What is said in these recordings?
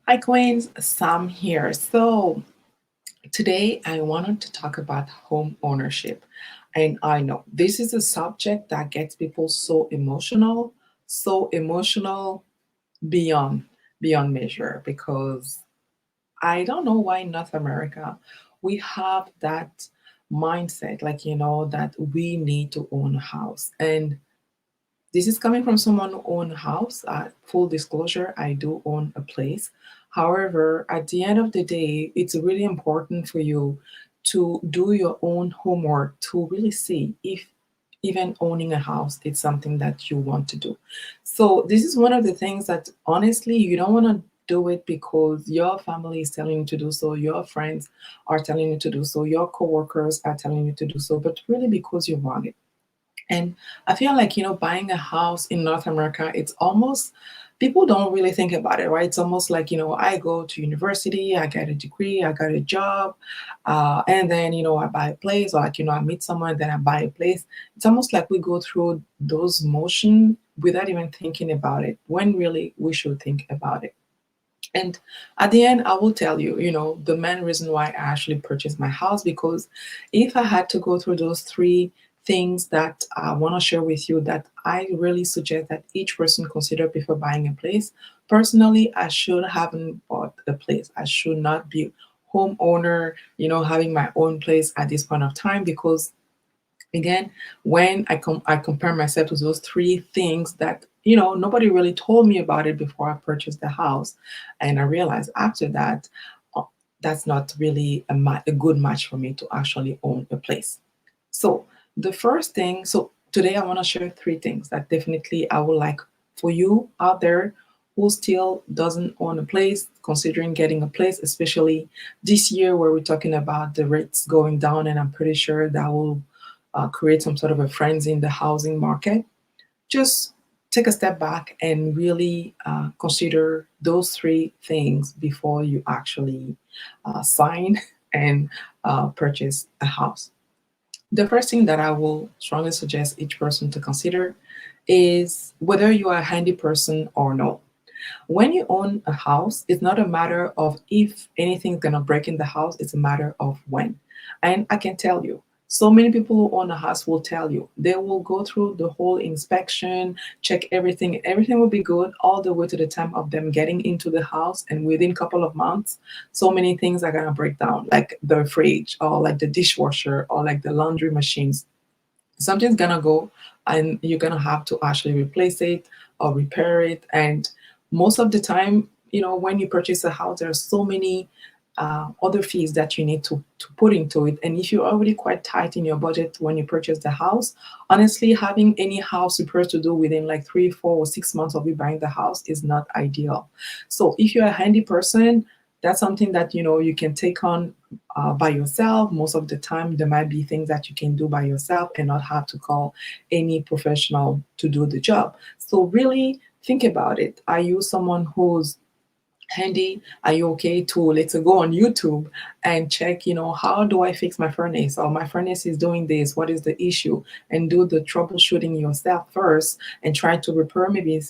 Hi, Queens. Sam here. So, today I wanted to talk about home ownership. And I know this is a subject that gets people so emotional beyond beyond measure because I don't know why in North America we have that mindset like that we need to own a house. And this is coming from someone who owns a house. Full disclosure, I do own a place. However, at the end of the day, it's really important for you to do your own homework to really see if even owning a house is something that you want to do. So, this is one of the things that honestly you don't want to do it because your family is telling you to do so, your friends are telling you to do so, your coworkers are telling you to do so, but really because you want it. And I feel like, buying a house in North America, it's almost, people don't really think about it, right? It's almost like, I go to university, I get a degree, I got a job, and then, I buy a place, or like, I meet someone, then I buy a place. It's almost like we go through those motions without even thinking about it, when really we should think about it. And at the end, I will tell you, the main reason why I actually purchased my house, because if I had to go through those three things that I want to share with you, that I really suggest that each person consider before buying a place. Personally, I should haven't bought a place. I should not be homeowner, having my own place at this point of time, because again, when I compare myself to those three things that nobody really told me about it before I purchased the house, and I realized after that, uh, that's not really a good match for me to actually own a place. So the first thing, so today I want to share three things that definitely I would like for you out there who still doesn't own a place, considering getting a place, especially this year where we're talking about the rates going down, and I'm pretty sure that will create some sort of a frenzy in the housing market. Just take a step back and really consider those three things before you actually sign and purchase a house. The first thing that I will strongly suggest each person to consider is whether you are a handy person or no. When you own a house, it's not a matter of if anything's gonna break in the house, it's a matter of when. And I can tell you, so many people who own a house will tell you they will go through the whole inspection, check everything, everything will be good all the way to the time of them getting into the house. And within a couple of months, so many things are gonna break down, like the fridge or like the dishwasher or like the laundry machines. Something's gonna go and you're gonna have to actually replace it or repair it. And most of the time, when you purchase a house, there are so many other fees that you need to put into it. And if you're already quite tight in your budget when you purchase the house, honestly, having any house repairs to do within like 3, 4, or 6 months of you buying the house is not ideal. So if you're a handy person, that's something that you can take on by yourself. Most of the time, there might be things that you can do by yourself and not have to call any professional to do the job. So really think about it. Are you someone who's handy? Are you okay to, let's say, go on YouTube and check, how do I fix my furnace, or my furnace is doing this, what is the issue, and do the troubleshooting yourself first and try to repair maybe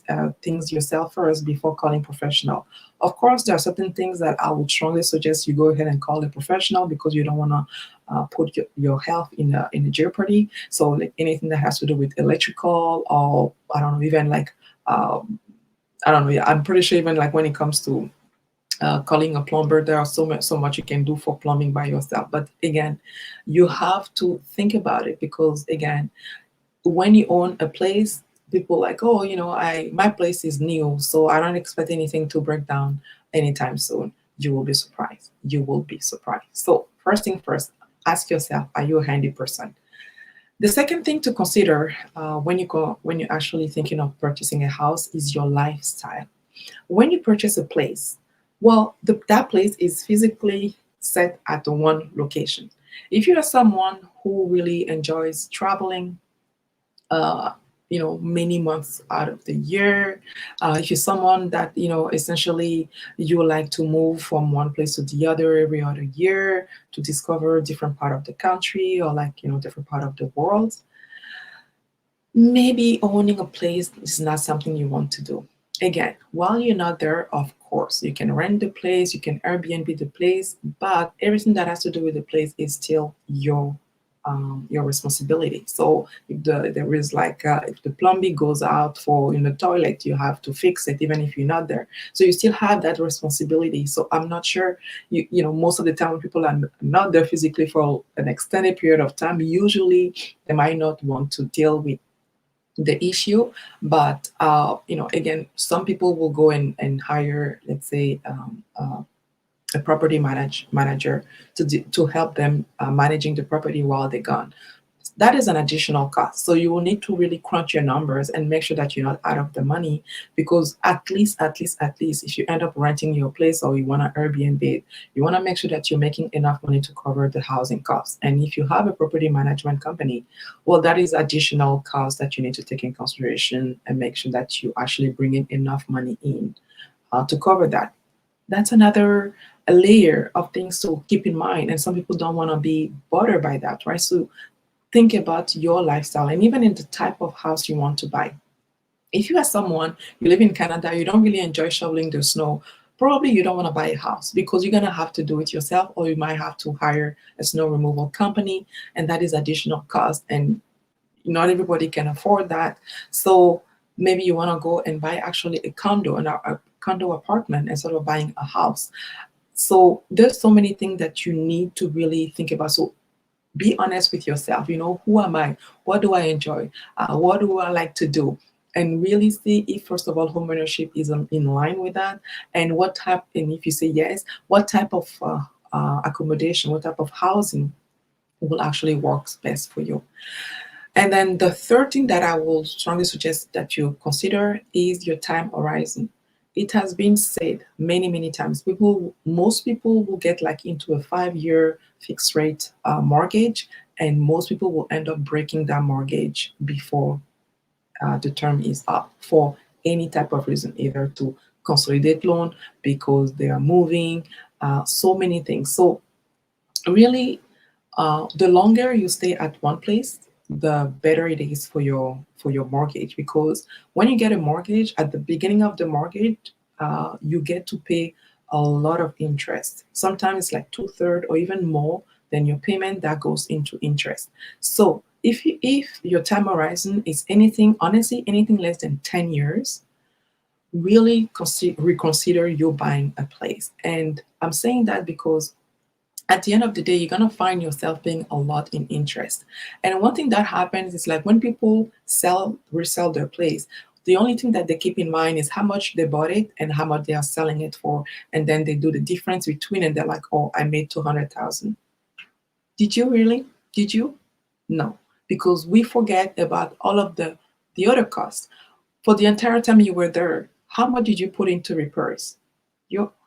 things yourself first before calling professional. Of course, there are certain things that I would strongly suggest you go ahead and call a professional, because you don't want to put your health in a jeopardy. So like anything that has to do with electrical, or I don't know, even like I don't know. Yeah, I'm pretty sure even like when it comes to calling a plumber, there are so much you can do for plumbing by yourself. But again, you have to think about it, because again, when you own a place, people like, oh, I my place is new, so I don't expect anything to break down anytime soon. You will be surprised. You will be surprised. So first thing first, ask yourself, are you a handy person? The second thing to consider when you're actually thinking of purchasing a house is your lifestyle. When you purchase a place, well, that place is physically set at the one location. If you are someone who really enjoys traveling, uh, many months out of the year, if you're someone that, essentially you like to move from one place to the other every other year to discover a different part of the country, or like, different part of the world, maybe owning a place is not something you want to do. Again, while you're not there, of course, you can rent the place, you can Airbnb the place, but everything that has to do with the place is still your responsibility. So if there is like if the plumbing goes out for in the toilet, you have to fix it even if you're not there. So you still have that responsibility. So I'm not sure most of the time when people are not there physically for an extended period of time, usually they might not want to deal with the issue. But again, some people will go and hire, let's say, a property manager to help them managing the property while they're gone. That is an additional cost. So you will need to really crunch your numbers and make sure that you're not out of the money, because at least, if you end up renting your place or you want to Airbnb it, you want to make sure that you're making enough money to cover the housing costs. And if you have a property management company, well, that is additional cost that you need to take in consideration and make sure that you actually bring in enough money in to cover that. That's another a layer of things to keep in mind. And some people don't want to be bothered by that, right? So think about your lifestyle and even in the type of house you want to buy. If you are someone, you live in Canada, you don't really enjoy shoveling the snow, probably you don't want to buy a house because you're going to have to do it yourself, or you might have to hire a snow removal company, and that is additional cost. And not everybody can afford that. So maybe you want to go and buy actually a condo, a condo apartment, instead of buying a house. So there's so many things that you need to really think about. So be honest with yourself. Who am I? What do I enjoy? What do I like to do? And really see if, first of all, homeownership is in line with that. And what type, and if you say yes, what type of accommodation, what type of housing will actually works best for you. And then the third thing that I will strongly suggest that you consider is your time horizon. It has been said many, many times. Most people will get like into a 5-year fixed rate mortgage, and most people will end up breaking that mortgage before the term is up for any type of reason, either to consolidate loan, because they are moving, so many things. So really, the longer you stay at one place, the better it is for your mortgage. Because when you get a mortgage, at the beginning of the mortgage, you get to pay a lot of interest. Sometimes it's like 2/3 or even more than your payment that goes into interest. So if your time horizon is anything, honestly, anything less than 10 years, really reconsider you buying a place. And I'm saying that because at the end of the day, you're going to find yourself paying a lot in interest. And one thing that happens is, like, when people resell their place, the only thing that they keep in mind is how much they bought it and how much they are selling it for. And then they do the difference between, and they're like, oh, I made 200,000. Did you really? Did you? No, because we forget about all of the other costs. For the entire time you were there, how much did you put into repairs?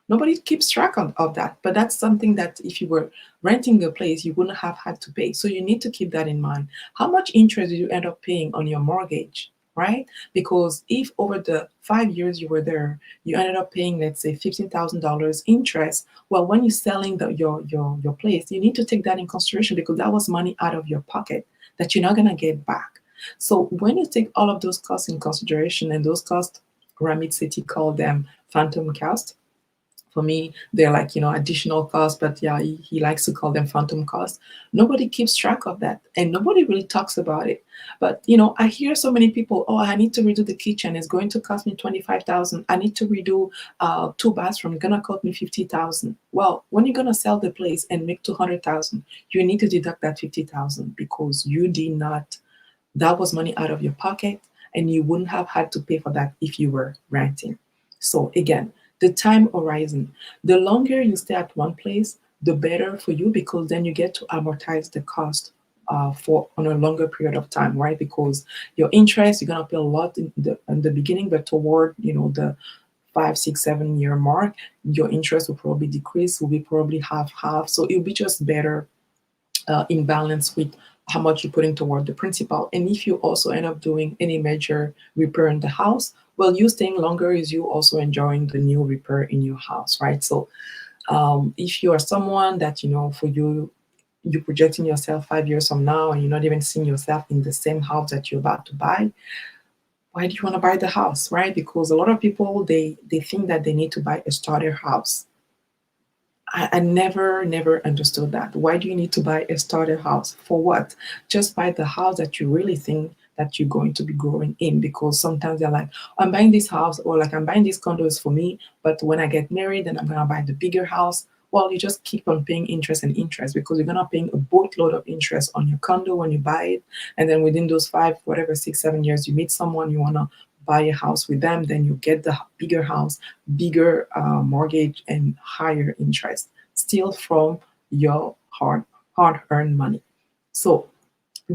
Nobody keeps track of that. But that's something that if you were renting a place, you wouldn't have had to pay. So you need to keep that in mind. How much interest did you end up paying on your mortgage? Right? Because if over the 5 years you were there, you ended up paying, let's say, $15,000 interest. Well, when you're selling your place, you need to take that in consideration, because that was money out of your pocket that you're not gonna get back. So when you take all of those costs in consideration, and those costs, Ramit Sethi called them phantom costs. For me, they're like, additional costs, but yeah, he likes to call them phantom costs. Nobody keeps track of that, and nobody really talks about it. But I hear so many people, oh, I need to redo the kitchen, it's going to cost me 25,000. I need to redo 2 bathrooms, it's gonna cost me 50,000. Well, when you're gonna sell the place and make 200,000, you need to deduct that 50,000, because you did not, that was money out of your pocket, and you wouldn't have had to pay for that if you were renting. So again, the time horizon. The longer you stay at one place, the better for you, because then you get to amortize the cost for on a longer period of time, right? Because your interest, you're gonna pay a lot in the beginning, but toward the 5, 6, 7 year mark, your interest will probably decrease, will be probably half. So it'll be just better in balance with how much you're putting toward the principal. And if you also end up doing any major repair in the house, well, you staying longer is you also enjoying the new repair in your house, right? So if you are someone that, for you're projecting yourself 5 years from now, and you're not even seeing yourself in the same house that you're about to buy, why do you want to buy the house, right? Because a lot of people, they think that they need to buy a starter house. I never understood that. Why do you need to buy a starter house? For what? Just buy the house that you really think that you're going to be growing in. Because sometimes they're like, I'm buying this house, or like I'm buying this condos for me, but when I get married, then I'm gonna buy the bigger house. Well, you just keep on paying interest and interest, because you're gonna paying a boatload of interest on your condo when you buy it, and then within those five, whatever, 6, 7 years, you meet someone, you wanna buy a house with them, then you get the bigger house, bigger mortgage, and higher interest, still from your hard-earned money. So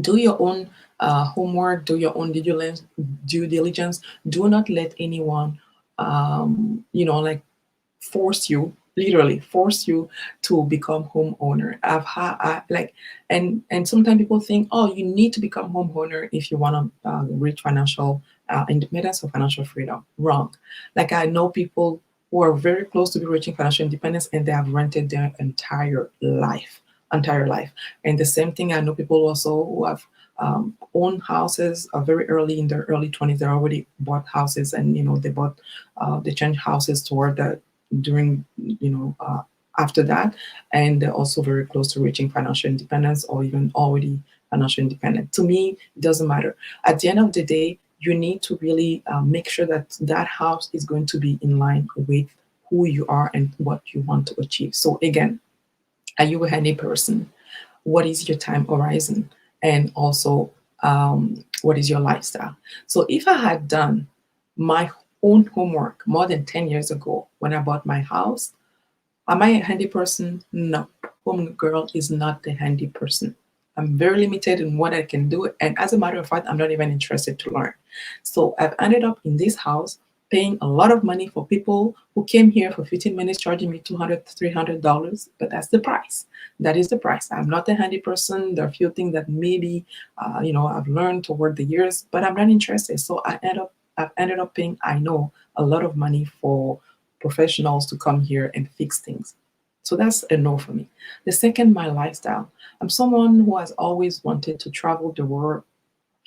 do your own homework, do your own due diligence. Do not let anyone, like force you, literally force you to become homeowner. I've had like, and sometimes people think, oh, you need to become homeowner if you want to reach financial independence or financial freedom. Wrong. Like, I know people who are very close to be reaching financial independence, and they have rented their entire life. And the same thing, I know people also who have owned houses very early, in their early 20s. They already bought houses, and they changed houses toward the during after that, and they're also very close to reaching financial independence, or even already financial independent. To me, it doesn't matter. At the end of the day, you need to really make sure that that house is going to be in line with who you are and what you want to achieve. So again, are you a handy person? What is your time horizon? And also, what is your lifestyle? So if I had done my own homework more than 10 years ago when I bought my house, am I a handy person? No. Home girl is not the handy person. I'm very limited in what I can do. And as a matter of fact, I'm not even interested to learn. So I've ended up in this house paying a lot of money for people who came here for 15 minutes, charging me $200, $300. But that's the price. That is the price. I'm not a handy person. There are a few things that maybe, I've learned toward the years, but I'm not interested. So I've ended up paying, I know, a lot of money for professionals to come here and fix things. So that's a no for me. The second, my lifestyle. I'm someone who has always wanted to travel the world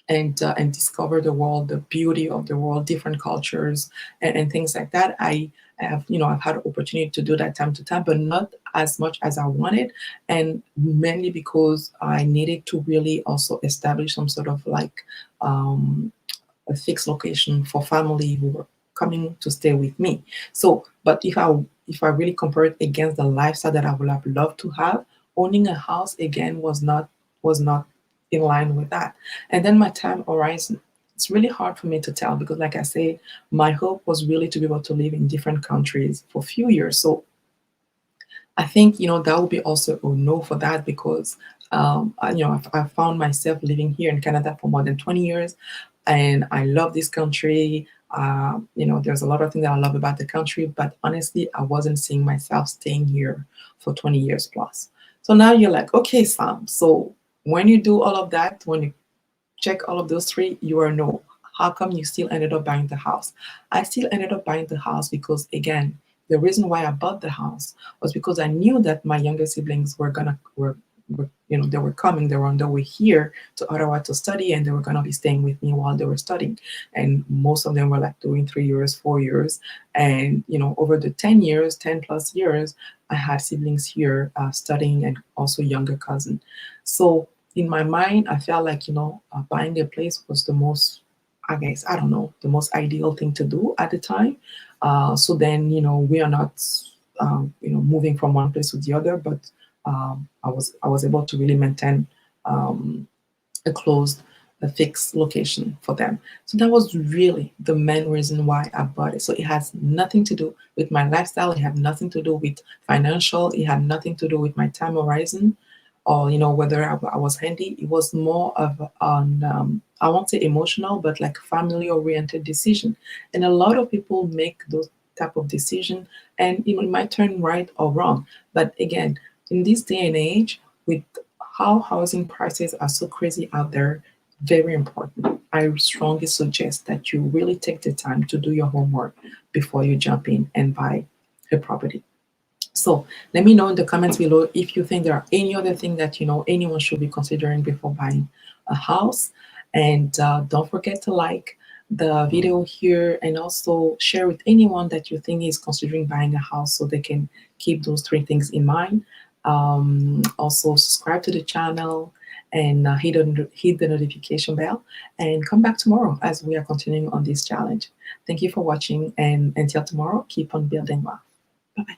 and discover the world, the beauty of the world, different cultures, and things like that. I've had an opportunity to do that time to time, but not as much as I wanted, and mainly because I needed to really also establish some sort of like a fixed location for family who were coming to stay with me. So, but if I really compare it against the lifestyle that I would have loved to have, owning a house again was not in line with that. And then my time horizon. It's really hard for me to tell because, like I say, my hope was really to be able to live in different countries for a few years. So I think that would be also a no for that because I've found myself living here in Canada for more than 20 years, and I love this country. There's a lot of things that I love about the country, but honestly, I wasn't seeing myself staying here for 20 years plus. So now you're like, okay, Sam. So when you do all of that, when you check all of those three, you are no. How come you still ended up buying the house? I still ended up buying the house because, again, the reason why I bought the house was because I knew that my younger siblings they were coming, they were on their way here to Ottawa to study, and they were gonna be staying with me while they were studying. And most of them were like doing 3 years, 4 years, and over the 10 years, 10 plus years, I had siblings here studying, and also younger cousin. So in my mind, I felt like buying a place was the most, I guess, I don't know, the most ideal thing to do at the time. So then, we are not, moving from one place to the other, but I was able to really maintain um, a closed, a fixed location for them. So that was really the main reason why I bought it. So it has nothing to do with my lifestyle. It had nothing to do with financial. It had nothing to do with my time horizon, or whether I was handy. It was more of an I won't say emotional, but like family oriented decision. And a lot of people make those type of decision, and it might turn right or wrong. But again, in this day and age, with how housing prices are so crazy out there, very important. I strongly suggest that you really take the time to do your homework before you jump in and buy a property. So let me know in the comments below if you think there are any other thing that anyone should be considering before buying a house. And don't forget to like, the video here, and also share with anyone that you think is considering buying a house so they can keep those three things in mind. Also, subscribe to the channel and hit the notification bell, and come back tomorrow as we are continuing on this challenge. Thank you for watching, and until tomorrow, keep on building wealth. Bye bye.